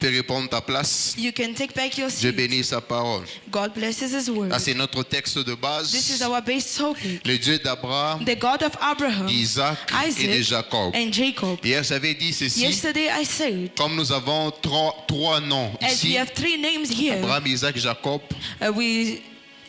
Tu peux répondre ta place. You can take back your Je seat. bénis sa parole. God blesses His word. Là, c'est notre texte de This is base. our base topic. Le Dieu d'Abraham, The God of Abraham, d'Isaac et de Isaac, Jacob. and Jacob. Hier, j'avais dit ceci. Yesterday I said, Comme nous avons trois noms as we ici, have three names here, Abraham, Isaac, Jacob.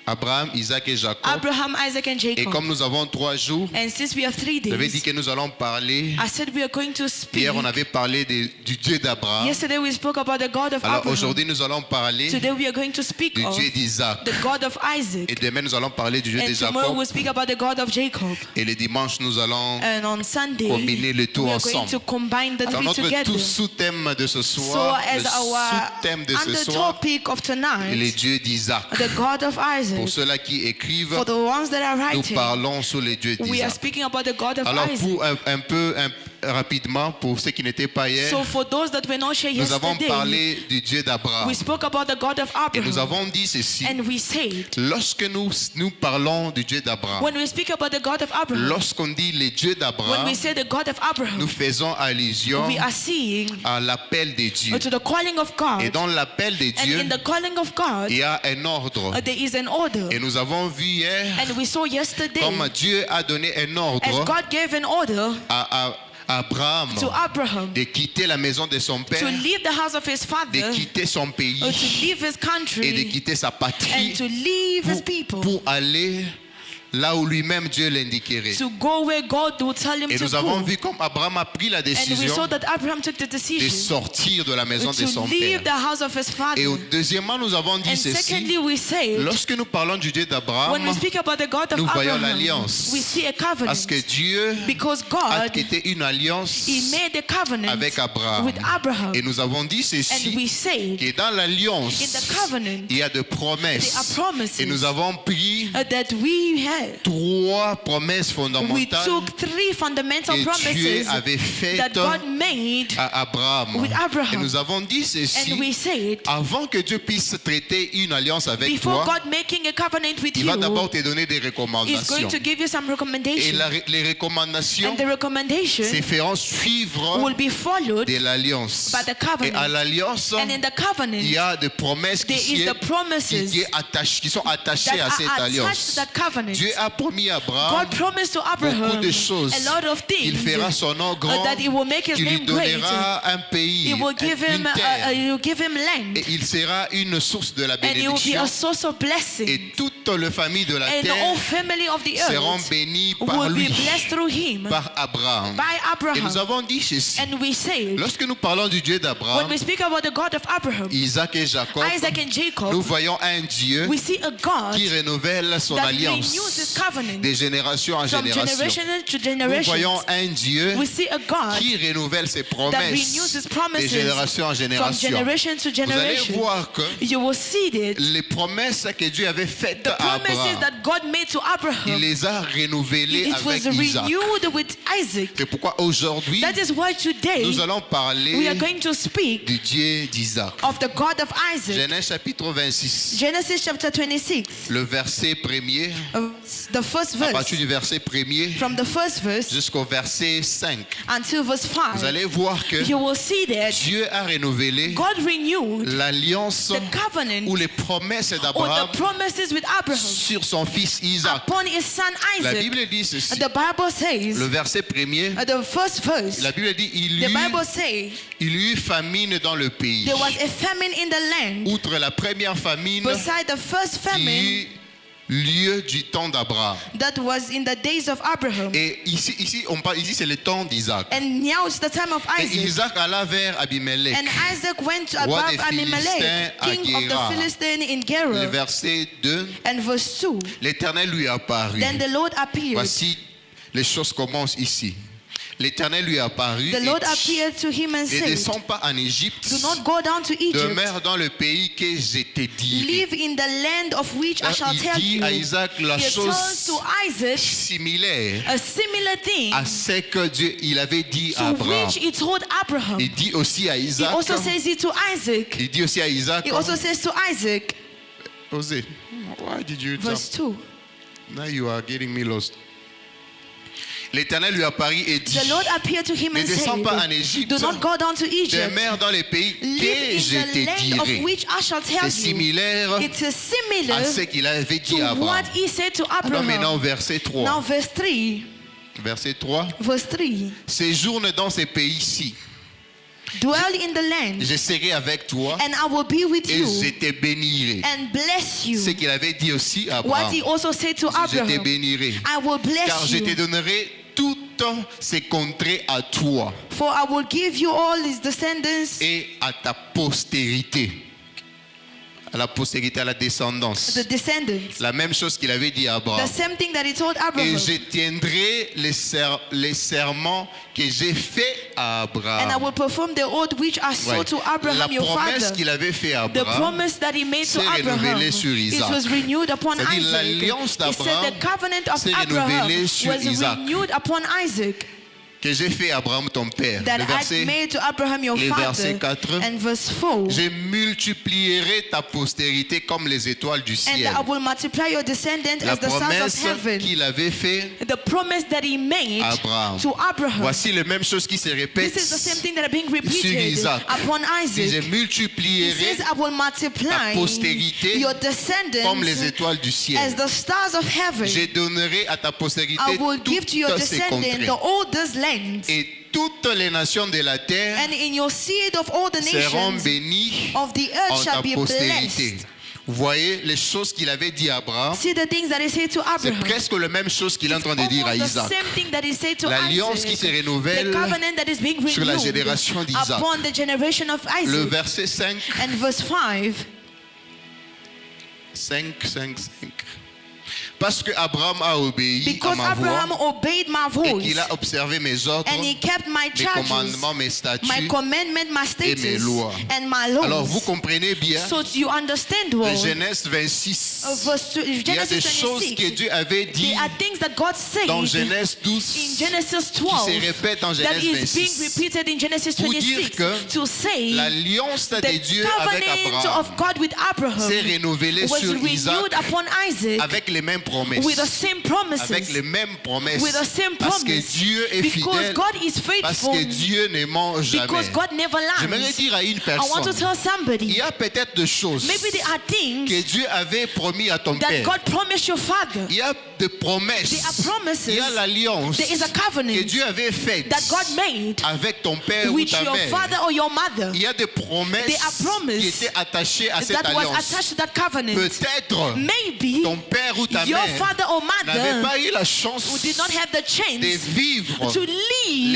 Abraham, Isaac et Jacob. Abraham, Isaac, and Et Jacob. comme nous avons 3 jours, And since we have 3 j'avais dit days, que nous allons parler. I said we are going to speak. Hier, on avait parlé du Dieu d'Abraham. Yesterday we spoke about the God of Alors Abraham. aujourd'hui, nous allons parler Today we are going to speak du of Dieu d'Isaac. the God of Isaac. Et demain, nous allons parler du Dieu de And tomorrow Jacob. we'll speak about the God of Jacob. Et le dimanche, nous allons And on Sunday, combiner le tout we are going ensemble. to combine the Alors three notre together. tout sous-thème de ce So soir, le as our sous-thème de ce soir, under-topic of est le tonight, Dieu d'Isaac. the God of Pour Isaac. ceux-là qui écrivent, For the ones that are nous writing, parlons sur le Dieu we are d'Isaac. speaking about the God of Alors Isaac. pour un peu rapidement, pour ceux qui n'étaient pas hier, So for those that were not here nous avons yesterday, parlé du Dieu d'Abraham. we spoke about the God of Et nous Abraham. avons dit ceci. And we said, Lorsque nous parlons du Dieu d'Abraham, when we speak about the God of Abraham, lorsqu'on dit le Dieu when d'Abraham, we say the God of nous Abraham, faisons allusion we are seeing à l'appel de Dieu. to the calling of God. Et dans l'appel de And Dieu, in the calling of God, il y a un ordre. there is an order. Et nous avons vu hier And we saw yesterday, comme Dieu a donné un as ordre God gave an order à Abraham to Abraham de quitter la maison de son père, to leave the house of his de father, quitter son pays to leave his et de country, quitter sa patrie and to leave his people, pour aller là où lui-même Dieu l'indiquerait. to go where God will tell him Et to nous avons go. vu comme Abraham a pris la And we décision saw that Abraham took the de decision sortir de la maison de to son leave père. the house of his father. Et deuxièmement, nous avons dit And ceci. secondly, we say, Lorsque nous parlons du Dieu when d'Abraham, we speak about the God of nous voyons Abraham, l'alliance. we see a Parce que covenant. Dieu Because a God, quitté une alliance He made a covenant avec Abraham. with Abraham. Et nous avons dit And we ceci, say, que dans l'alliance, in the covenant, il y a de there are promesses. promises Et nous avons pris that we had. 3 promesses We fondamentales took 3 fundamental que Dieu promises avait that faites God made à Abraham. with Abraham. Et nous avons dit ceci, And we said, avant que Dieu puisse traiter une alliance avec before toi, God making a covenant with il you, va d'abord te donner des He's recommandations. going to give you some Et recommendations. les recommandations And the recommendation se feront suivre will be followed de l'alliance. by the Et à covenant. l'alliance, And in the covenant, il y a des promesses there is the promises qui sont attachées that à cette are attached to alliance. that covenant. Dieu a promis à Abraham God promised to beaucoup Abraham de choses. a lot of Il things, fera son nom grand, that He will make His qu'il lui name great. donnera un pays, He will give une him, terre. He will give him land, Et il sera une source de la and He will be bénédiction. a source of blessing. Et toute la famille de la And the terre whole family of the seront earth bénies par will lui, be blessed through him, par Abraham. by Et nous Abraham. avons dit ceci. And we say, Lorsque nous parlons du Dieu when d'Abraham, we speak about the God of Abraham, Isaac et Jacob, Isaac and nous Jacob, voyons un Dieu we see a God qui renouvelle son that alliance renews His covenant de génération en from génération. generation to Nous generation. voyons un Dieu We see a God qui renouvelle ses that renews promesses His de promises génération en from génération. generation to Vous allez generation. voir que You will see that les promesses que Dieu avait faites the à promises Abraham, that God made to il Abraham, les a renouvelées it avec was Isaac. renewed with Isaac. C'est pourquoi aujourd'hui, That is why today nous allons we parler are going to speak du Dieu d'Isaac. of the God of Isaac. Genèse chapitre 26, Genesis chapter 26, le verset premier, the first à partir verse, du verset premier from the first verse jusqu'au verset 5. until verse Vous 5, allez voir que you will see that Dieu a renouvelé God renewed l'alliance the covenant ou les promesses or d'Abraham the promises with Abraham sur son fils Isaac. upon his son La Isaac. Bible dit ceci, The Bible says, le verset premier, the first verse, la Bible dit the Bible says il y eut famine dans le pays. there was a famine in the land Outre la première famine beside the first qui famine eut lieu du temps d'Abraham. that was in the days of Abraham. Et ici, on parle, ici c'est le temps d'Isaac. And now it's the time of Et Isaac. Isaac alla vers Abimelech. And Isaac went Roi above des Abimelech, Philistins à king of Guérar. the Philistines in Le Gerar. verset 2, And verse 2, l'Éternel lui apparut. then the Lord appeared. Voici, les choses commencent ici. L'Éternel lui apparut The Lord appeared to him and et said, descends pas en Égypte, do not go down to Egypt. demeure dans le pays que je t'ai dit. Live in the land of which I shall Il tell dit you. à Isaac la He chose tells to Isaac similaire a similar thing à ce que Dieu il avait dit à to Abraham. which he told Abraham. Il dit aussi à He Isaac, also says it to Isaac. il dit aussi à Isaac, He also says to Isaac, Osez, why did you verse 2. Now you are getting me lost. L'Éternel lui apparut et dit, The Lord appeared to him ne and descends pas en said, Égypte, do not go down to Egypt. demeure dans les pays que Live je in the te land of dirai. which I shall tell C'est you. similaire It is à similar ce qu'il avait dit to à what Abraham. he said to Alors maintenant, Abraham. verset 3. Now verse 3. Verset 3. Verse 3. Séjourne dans ces pays-ci. Dwell in the land, Je serai avec toi and I will be with et you je te bénirai. and bless you. Ce qu'il avait dit aussi à What Abraham. he also said to Je te Abraham. bénirai. I will Car bless je te you. donnerai toutes ces contrées à toi For I will give you all his descendants, et à ta postérité. À la postérité, à la descendance. the descendants. La même chose qu'il avait dit à The Abraham. same thing that he told Et Abraham. je tiendrai les serments que j'ai faits à And I Abraham. will perform the oath which I swore Ouais. to La Abraham your promesse father. qu'il avait faite à The Abraham, promise that he made to s'est Abraham, renouvelée sur it Isaac. was renewed upon C'est-à-dire, Isaac. l'alliance He said d'Abraham the covenant of s'est Abraham renouvelée sur was Isaac. renewed upon Isaac. que j'ai fait à Abraham ton père. That Le I verset, made to Abraham your le verset father. 4. And verse 4. Je multiplierai ta postérité comme les étoiles du And ciel. I will multiply your descendants La as the stars promesse of heaven. qu'il avait faite The promise that he made à Abraham. to Abraham. Voici la même chose qui se répète This is the same thing that are being sur repeated Isaac. upon Si je Isaac. He multiplierai says, I will multiply ta postérité your descendants comme les étoiles du as ciel. the stars of heaven. Je donnerai à ta postérité I will give to your toutes ces descendants contrées. the oldest lands. Et toutes les nations de la terre And in your seed of all the seront nations bénies of the en earth shall ta be postérité. blessed. Vous voyez les choses qu'il avait dit à Abraham, See the things that he said to c'est Abraham. presque la même chose qu'il est en train de dire à Almost the Isaac. same thing that he said to L'alliance qui se Isaac. renouvelle The covenant that is being sur la renewed génération d'Isaac. upon the generation of Le Isaac. verset 5, And verse 5. 5. Parce que Abraham a obéi à Because ma Abraham voix obeyed my et voice qu'il a observé mes ordres, and he kept my mes charges, commandements, mes my statuts. commandment, my mes statutes, lois. and my laws. Alors vous comprenez bien, So you understand de well. Genèse 26, Verse two- il y a des Genesis choses que 26. Dieu avait dit There are things that God said dans Genèse in 12 Genesis qui 12 se répètent en that Genèse is being 26. repeated in Genesis Pour dire 26 que to say l'alliance de the Dieu avec covenant Abraham of God with Abraham s'est renouvelée was sur Isaac renewed upon Isaac avec les mêmes promesses. with the same promises. Avec les mêmes promesses. With the same Parce que promise. Dieu est Because fidèle. God is Parce faithful. que Dieu ne ment jamais. Because God never J'aimerais lies. dire à une I want to personne, tell il somebody, y a peut-être des choses maybe there are que things Dieu avait promis à ton that père. God promised your father. Il y a des promesses. There are promises. Il y a l'alliance There is a covenant que Dieu avait faite that God made avec ton père ou with ta your mère. father or your mother Il y a des promesses There are promises qui étaient attachées à cette that was alliance. attached to that covenant. Peut-être Maybe ton père ou ta your mère father or n'avait mother pas eu la who chance did not have the de chance vivre to les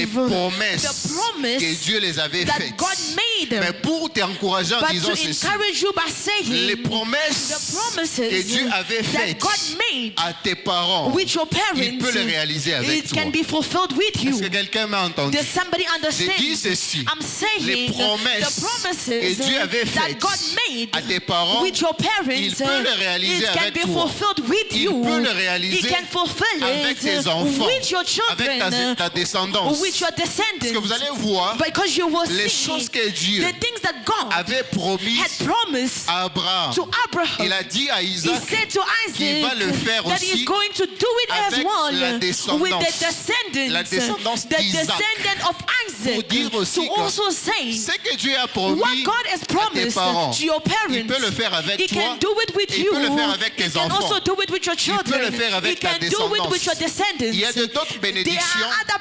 leave promesses the promise que Dieu les avait that faites. God made. Mais pour t'encourager en But disant to ceci, encourage you by les saying promesses the promises que Dieu avait that faites God made à tes parents, with your parents, il peut les réaliser avec it toi. can be fulfilled with Est-ce you. que quelqu'un m'a entendu? Does somebody Je understand? dis ceci, I'm saying les promesses the promises que Dieu avait that faites God made à tes parents, with your parents, il peut les réaliser it can avec be toi. fulfilled with Il you. peut le réaliser He can fulfill avec tes it enfants, with your children, avec ta descendance. with your Parce que vous descendants. allez voir Because you will les see choses que Dieu the things that God avait promis had promised à Abraham. to Abraham. Il a dit à He Isaac said to qu'il va le faire Isaac that he aussi is going to do it as avec well la descendance. with the descendants, La descendance the d'Isaac. descendant of Pour Isaac, dire aussi to que also say ce que Dieu a promis what God has à tes promised parents, to your parents. il peut le faire avec He toi, can do it with et il you. peut le faire avec tes He can enfants. also do it with your Il peut children. le faire avec He can ta do it with your descendance. descendants. Il y a d'autres There bénédictions are other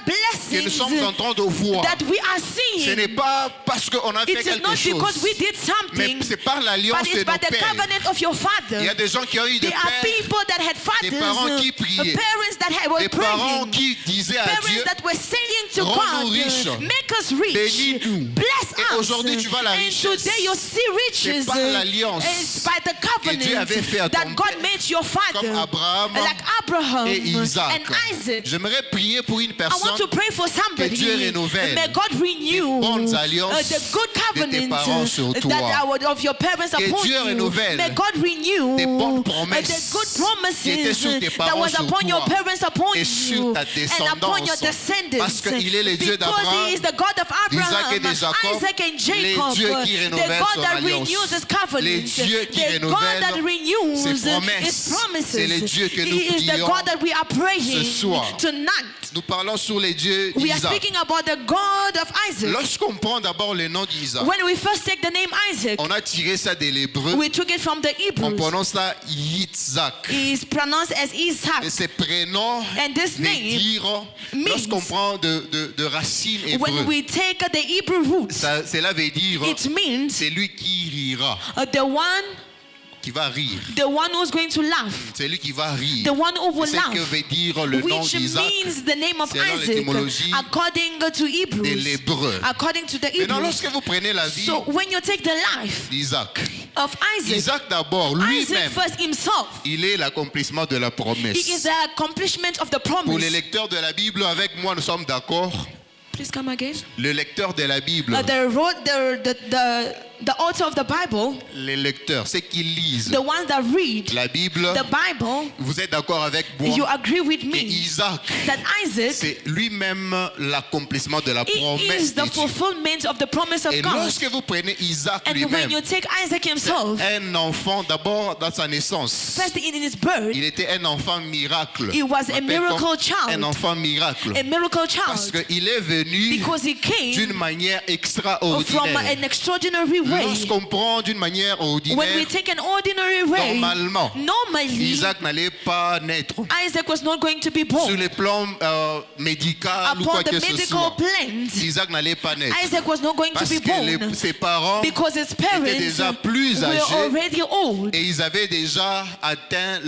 que nous sommes en blessings train de voir. that we are Ce seeing. n'est pas parce qu'on a fait It is quelque not chose, because we did mais something, c'est par l'alliance but de it's by nos the pères. covenant of your father. Il y a des gens qui ont eu des There are pères, people that had fathers, parents qui priaient, parents that were des parents praying, qui disaient à parents Dieu, that were saying to rends-nous God, riches, make us rich, bénis-nous. bless Et us. aujourd'hui, tu vois la And richesse. today you see riches. C'est par l'alliance It's by the que Dieu avait fait à covenant ton that God père, made to your father, comme Abraham like Abraham et Isaac. and Isaac. J'aimerais prier pour une I personne want to pray for somebody. Dieu renouvelle May God renew bonnes alliances the good good tes parents sur toi. of your parents Que upon Dieu you. renouvelle May God renew tes bonnes the promesses good qui étaient sur tes promises parents, that was sur upon your toi, parents upon et sur you ta and upon your descendance. Parce descendants. qu'il est le Dieu Because d'Abraham, he is the God of d'Isaac et Abraham, de Jacob, Isaac and les Jacob, dieux qui the renouvellent God son that alliance, renews his les covenant, dieux qui the God that renouvellent renews ses promesses. his promises. C'est le Dieu que nous He is the prions God that we are praying ce soir. tonight. Nous parlons sur les dieux We are d'Isaac. speaking about the God of Isaac. Lorsqu'on prend d'abord le nom d'Isaac, When we first take the name Isaac, on a tiré ça de l'hébreu, we took it from the on Hebrews. prononce ça Yitzhak. It is pronounced as Isaac. Et ce prénom And this veut name dire, means- lorsqu'on prend de racines When hébreues, we take the Hebrew roots, cela veut dire it means c'est lui qui rira, qui va rire. the one who's going to laugh, C'est lui qui va rire. the one who will C'est ce que laugh, veut dire le nom which d'Isaac means the name of selon Isaac, l'étymologie according to de Hebrews, l'hébreu. according to the Maintenant, Hebrews. lorsque vous prenez la vie So when you take the life d'Isaac, of Isaac, Isaac d'abord, Isaac lui-même, first himself, il est l'accomplissement de la he is promesse. the accomplishment of the Pour promise. les lecteurs de la Bible, avec moi, nous sommes d'accord. Please come again. Le lecteur de la Bible, The author of the Bible, les lecteurs, ceux qui lisent the ones that read la Bible, the Bible, vous êtes d'accord avec you moi agree with que me Isaac, that Isaac, c'est lui-même l'accomplissement de la he promesse is de the Dieu. fulfillment of the promise of Et God. lorsque vous prenez Isaac And when lui-même, you take Isaac himself, un enfant d'abord dans sa naissance, first in his birth, il était un enfant miracle. he was On a appelle miracle comme child, un enfant miracle. a miracle Parce child, qu'il est venu because he came d'une manière from extraordinaire. an extraordinary way. Lorsqu'on prend d'une manière When we ordinaire, take an ordinary way, normalement, normally, Isaac n'allait pas naître. Isaac was not going to be Sur born. le plan médical ou quoi Upon que the ce medical soit, plans, Isaac n'allait pas naître. Isaac was not going to Parce be que born ses parents because his parents étaient déjà plus were âgés already old et ils avaient déjà atteint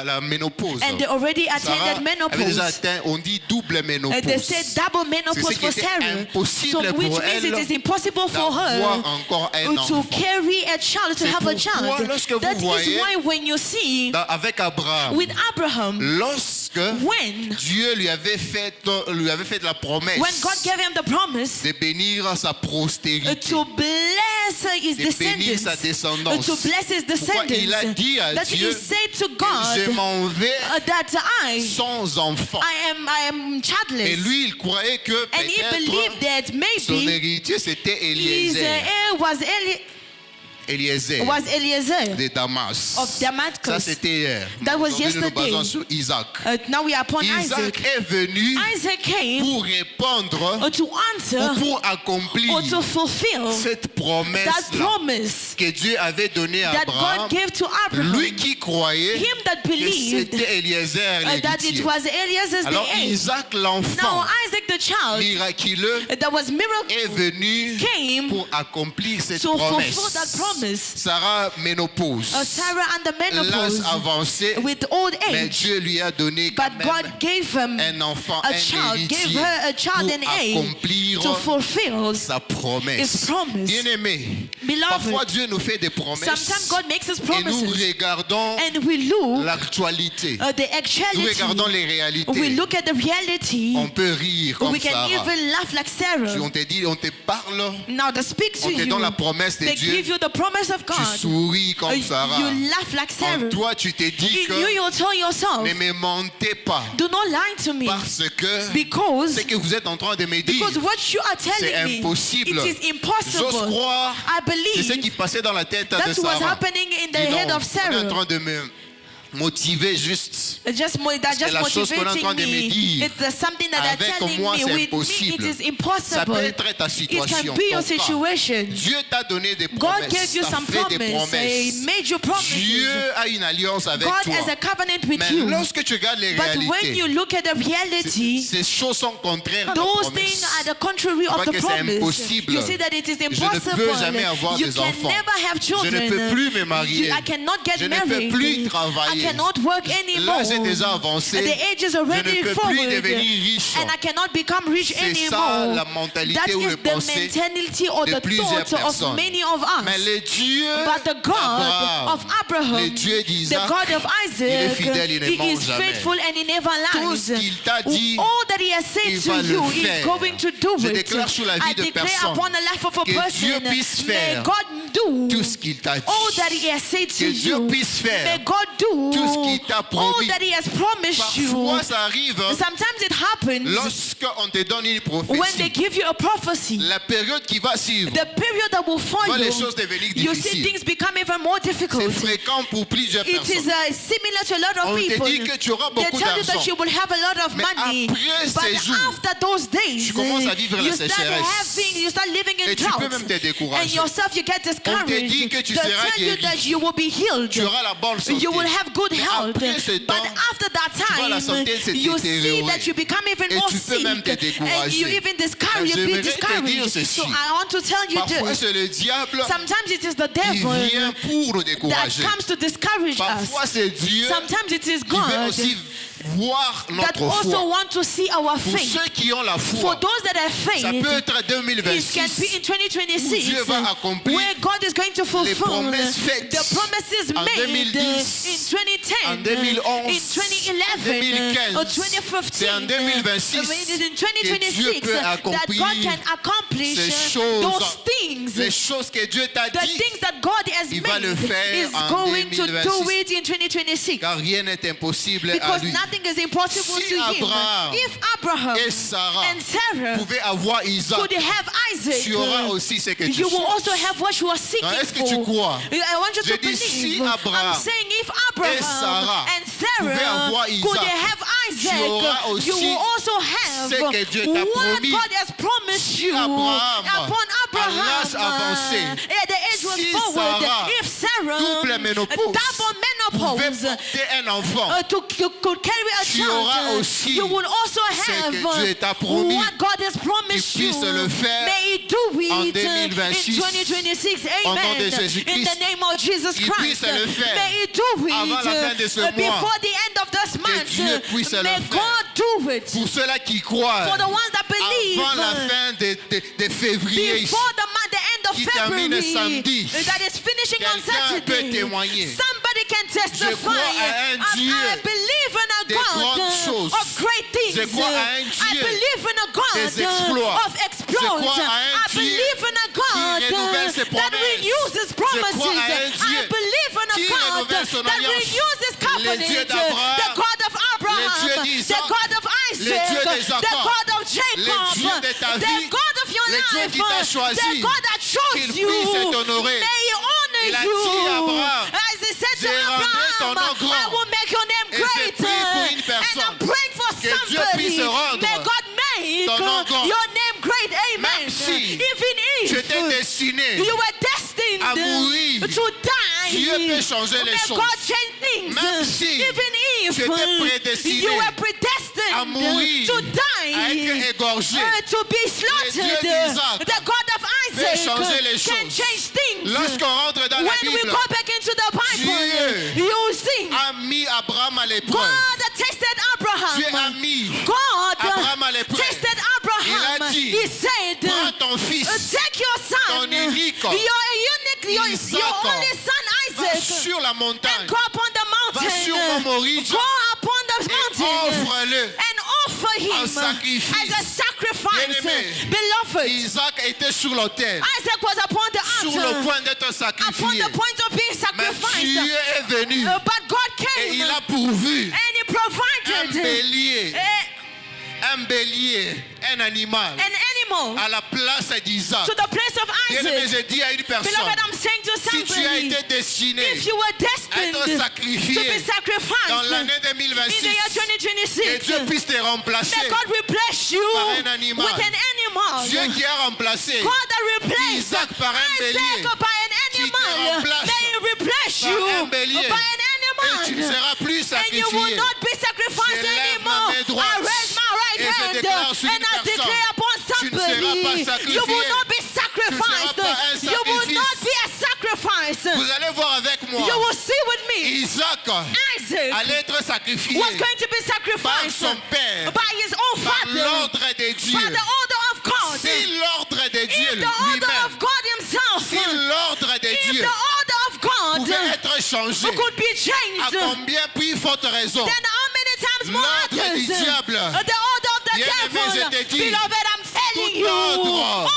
la ménopause. and they already Sarah attended avait déjà menopause. atteint, on dit double ménopause. They said double menopause C'est ce qui for était Sarah, impossible so which pour means elle it is impossible for d'avoir her encore un to enfant. carry a child, to C'est have a pourquoi child. lorsque vous That is voyez why when you see Avec Abraham, with Abraham, lorsque when Dieu lui avait fait la promesse God gave him the promise de bénir sa postérité, to bless his de bénir sa descendants, descendance, to bless his pourquoi il a descendants, dit à that Dieu he said to je God m'en vais that sans enfant. I am Et childless. lui, il croyait que And he believed peut-être that son maybe héritier c'était his Eliezer. heir Eliezer Eliezer de Damas. of Ça Damascus. c'était hier. That was Aujourd'hui, nous nous yesterday. basons sur Isaac. Now we are upon Isaac Isaac. est venu Isaac came pour répondre to ou answer pour accomplir or to fulfill cette promesse that promise que Dieu avait donnée à that Abraham. God gave to Abraham. Lui qui croyait Him that que believed c'était Eliezer that it l'héritier. was Eliezer's Alors the heir. Isaac Now l'enfant Isaac the child miraculeux that was est miracle venu came pour accomplir cette to promesse. fulfill that promise. Sarah ménopause. Sarah under L'âge menopause avancé, with old mais age, Dieu lui a donné quand but même God gave him un enfant, a un child, gave héritier her a child pour and heir accomplir to fulfill sa promesse. his promise. Bien-aimé, Beloved, parfois Dieu nous fait des promesses sometimes God makes his et nous promises regardons and we look l'actualité. at the Nous regardons actuality. les We réalités. look at the reality. On peut rire comme We can Sarah. even laugh like Sarah. Si on te dit, on te parle, Now they speak to on te you. donne la promesse de They Dieu, give you the promise of tu God. souris comme Sarah. You laugh like En Sarah. toi, tu te dis In you, que you'll tell yourself, ne me mentez pas do not lie to me. parce que Because ce que vous êtes en train de me dire, what you are c'est telling me, impossible. it is J'ose impossible. croire, I c'est ce qui believe passait dans la tête de that's what's Sarah. happening in the Dis head donc, of on est en Sarah. train de me motiver juste. That's just la chose qu'on est en train de motivating me me. dire, It's something that avec they're telling moi, me. c'est With me, impossible. it is Ça impossible. peut être ta It situation, can be your ton cas. situation. Dieu t'a donné des God promesses. gave you T'as some fait des promise. He promesses. made you promises. Dieu a une alliance avec God toi. has a covenant with Mais you. lorsque tu regardes les But when réalités, you look at the reality, ces choses sont contraires à la those things promesse. are the contrary Tu vois of the que c'est promise. impossible. You see that it is Je ne impossible. peux jamais avoir You des can enfants. never have Je children. ne peux plus me marier. I cannot get Je ne peux married. plus travailler. I travailler. cannot work anymore. L'âge est déjà avancé. The age is Je already ne peux plus forward. devenir riche. And I cannot become rich C'est ça anymore. la mentalité That ou is le the pensée mentality or de the plusieurs thoughts of personnes. many of us. Mais le Dieu But the God of Abraham, le Dieu the d'Isaac, God of il est Isaac, fidèle, il ne he ment is jamais. faithful and he never Tout lies. ce qu'il t'a dit, All that he has il said va to le you, he faire. is going to do Je it. déclare sur la vie I de declare personne upon the life of a que Dieu person, puisse may faire God do tout ce qu'il t'a dit. all that he has said to Que Dieu you. puisse faire May God do tout ce qu'il t'a all promis. that he has promised you. Parfois, ça arrive Sometimes it happens lorsqu'on te donne une when they prophétie. give you a prophecy. La période qui va suivre, The period that will follow, les choses devenir you see difficiles. things become even more c'est difficult. fréquent pour plusieurs It is personnes. similar to a lot On of te people. dit que tu auras They beaucoup tell you that d'argent. you will have a lot of Mais money, après but ces jours, after those days, tu commences à vivre la you start sécheresse. you start living in Et tu peux drought, même te décourager. and yourself you get discouraged. dit que tu They seras tell you guéri. that you will be healed. Tu auras la bonne santé. You will have good Mais health, après ce but temps, after that vois la time, santé se you see détériorer. that you become even Et more tu peux sick, même te and you décourager. even Mais discouraged. You j'aimerais be te dire discouraged. ceci. So I want to tell you Parfois, this. c'est le diable Sometimes it is the qui devil vient pour nous that décourager. comes to discourage Parfois, us. c'est Dieu Sometimes it is qui veut God aussi voir that notre also foi. want to see our Pour faith. ceux qui ont la For foi, those that have faith, ça peut être it can 2026. be in 2026 Dieu va accomplir where God is going to fulfill promesses faites the promises en made 2010, in 2010, en 2011, in 2011, or 2015. 2015, C'est en 2026 in que Dieu 2026 peut that accomplir God can accomplish ces choses, those things. les choses que Dieu t'a The dit, things that God has il va made le faire is en going to 2026. do it in 2026. car rien n'est impossible à Because lui. nothing is impossible Si to him. Abraham If Abraham et Sarah and Sarah pouvaient avoir Isaac, could have Isaac, tu auras aussi ce que tu you will cherches. also have what you are seeking Non, est-ce que for. tu crois? I want you Je to dis, si believe. Abraham I'm saying if et Sarah Abraham and pouvaient Sarah avoir could Isaac, have Isaac, auras aussi you will also have ce que Dieu t'a what promis. God has promised you. Abraham, Upon Abraham, à l'âge avancé, at the age was si forward, Sarah, if Sarah, double ménopause, double pouvait menopause, porter un enfant, could carry a tu auras child, aussi you will also ce have que Dieu t'a promis. what God has promised Il you. puisse le faire May He do it en in 2026. 2026. Au nom Amen. de In Jésus-Christ. the name of Jesus Il Christ. puisse le faire May He do it avant la fin de ce mois. before the end of this Dieu month. puisse le May faire. God do it pour ceux-là qui croient, for the ones that believe. avant la fin de février, ici, Before the end of qui termine February, samedi. that is finishing on Quelqu'un peut Saturday. témoigner. Somebody can testify. crois à un Dieu I believe in a des God grandes choses. of great things. Je crois à un I Dieu believe in a God des exploits. of exploits. Je crois à un I Dieu believe in a God renouvelle ses that promesses. renews His promises. crois à un Dieu I believe in a qui God renouvelle son that alliance. renews His covenant. Dieu d'Abraham, The God of Abraham, le Dieu the d'Isaac, God of Isaac, Dieu de the Jacob, God of Jacob, le Dieu de ta the vie, God of your le Dieu life, qui t'a choisi, the God that chose qu'il you. puisse t'honorer. May He honor Il a you. dit à Abraham, As He said to j'ai rendu ton Abraham, nom grand. I will make your name Et je great. prie pour une And personne. I'm praying for Que Dieu somebody. puisse rendre May God make ton nom grand. your name great. Amen. Même si Even tu if étais destiné you were destined à mourir, to die, Dieu peut changer les may choses. God change things. Même si Even if tu étais prédestiné you were predestined à mourir, to die, à être égorgé, to be slaughtered, Dieu d'Isaac the God of peut Isaac changer les can choses. change things. Lorsqu'on rentre dans la When we Bible, go back into the Bible, Dieu you see a mis Abraham à l'épreuve. God tested Dieu a Abraham. mis God Abraham à l'épreuve. tested Il a Abraham. dit, He said, prends ton fils, take your son, ton unique, your unique, your Isaac, only son va Isaac, sur la montagne, go upon the va sur mon mountain, Moridge go upon the et mountain, offre-le. and offer him en sacrifice. as a sacrifice. Bien-aimé, Beloved, Isaac était sur l'autel, Isaac was upon the sur le altar, point d'être upon sacrifié. the point of being Mais sacrificed. Dieu est venu But God et came il a pourvu and He un provided bélier, un bélier, un animal an animal à la place d'Isaac. to the place of Bien-aimé, Isaac. je dis à une personne, Beloved, I'm saying to si tu as somebody, été destiné if you were à destined être to be sacrifié dans sacrificed l'année in the 2026, year que 2026, Dieu puisse te remplacer. may God replace you par un animal. with an animal. Dieu qui a remplacé God that replaced Isaac par un bélier, Isaac by an qui te animal. remplace May He replace par you un bélier. by an et tu ne animal. seras plus And you will sacrifié. not be sacrificed Je lève ma anymore. main droite I raise my right et je hand déclare sur une and I personne, declare upon tu ne seras somebody, pas you sacrifié. will not be sacrificed. pas un You will sacrifice. not be a sacrifice. Vous allez voir avec moi. You will see with me. Isaac Isaac allait être sacrifié was going to be par sacrificed son père, by his own par father, l'ordre de Dieu. by the order of God. Si l'ordre de Dieu If the order lui-même, of God himself, si l'ordre de if Dieu the order of God pouvait être changé, could be à changed, then combien plus forte raison how many times more l'ordre du others, diable, the order of the bien-aimé, je devil, te dis, beloved, I'm telling tout you, ordre all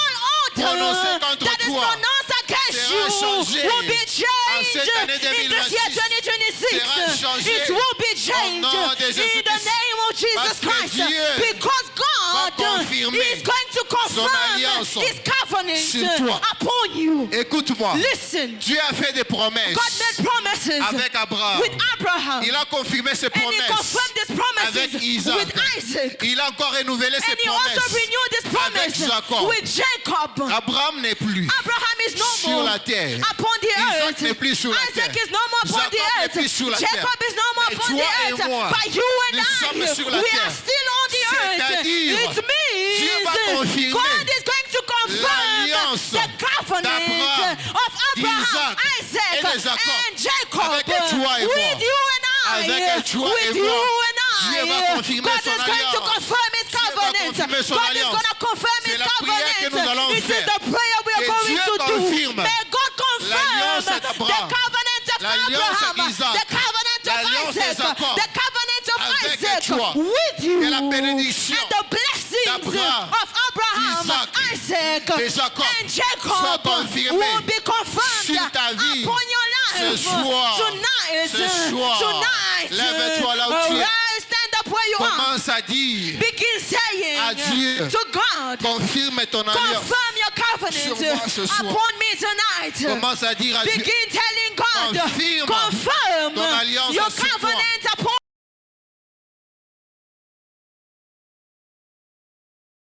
prononcé order contre that is toi pronounced against sera you changé will be en changed cette année in this year 2026. 2026. Sera changé It will be au changed nom de in Jésus the Christ. name of Jesus Parce que Christ, Dieu because God confirmer is going to confirm alliance his covenant sur toi. upon you. Écoute-moi, Listen, Dieu a fait des promesses God made promises avec Abraham. with Abraham, Il a confirmé ses and he promesses confirmed these promises avec Isaac. with Isaac. Il a encore renouvelé ses And he also promesses renewed this avec promise Jacob. with Jacob. Abraham n'est plus Abraham is no sur more la terre. upon the Isaac earth. n'est plus sur la Isaac terre. is no more upon Jacob the n'est earth. plus sur la Jacob terre. is no more Et upon toi the et earth. moi, But you and nous sommes I, sur la we terre. are still on the earth. C'est-à-dire, It means Dieu va confirmer God is going to confirm l'alliance the covenant d'Abraham, of Abraham, d'Isaac et de Isaac, Jacob and Jacob avec toi et moi. with you and I. Avec toi et With you moi. and I. Dieu va confirmer God son is going to alliance. confirm his Dieu va covenant. confirmer son God is alliance. going to confirm C'est his la prière que nous allons covenant. It is faire. the prayer we are Que going Dieu to do. confirme May God confirm l'alliance the d'Abraham, covenant of l'alliance Abraham, d'Isaac, the covenant of l'alliance de Isaac, Jacob, the covenant of avec Isaac toi, with you, et la bénédiction and the blessings d'Abraham, of Abraham, d'Isaac, Isaac, de Jacob and soit Jacob confirmé will be confirmed sur ta vie. upon your life Ce soir, tonight. ce soir, Tonight, lève-toi là où tu es. Arise, stand up where you are. Commence à dire, Begin saying à Dieu, to God, confirme ton alliance. confirm your Sur covenant moi ce soir. upon me tonight. Commence à dire à Dieu, Begin telling God, confirme confirm ton alliance your sur covenant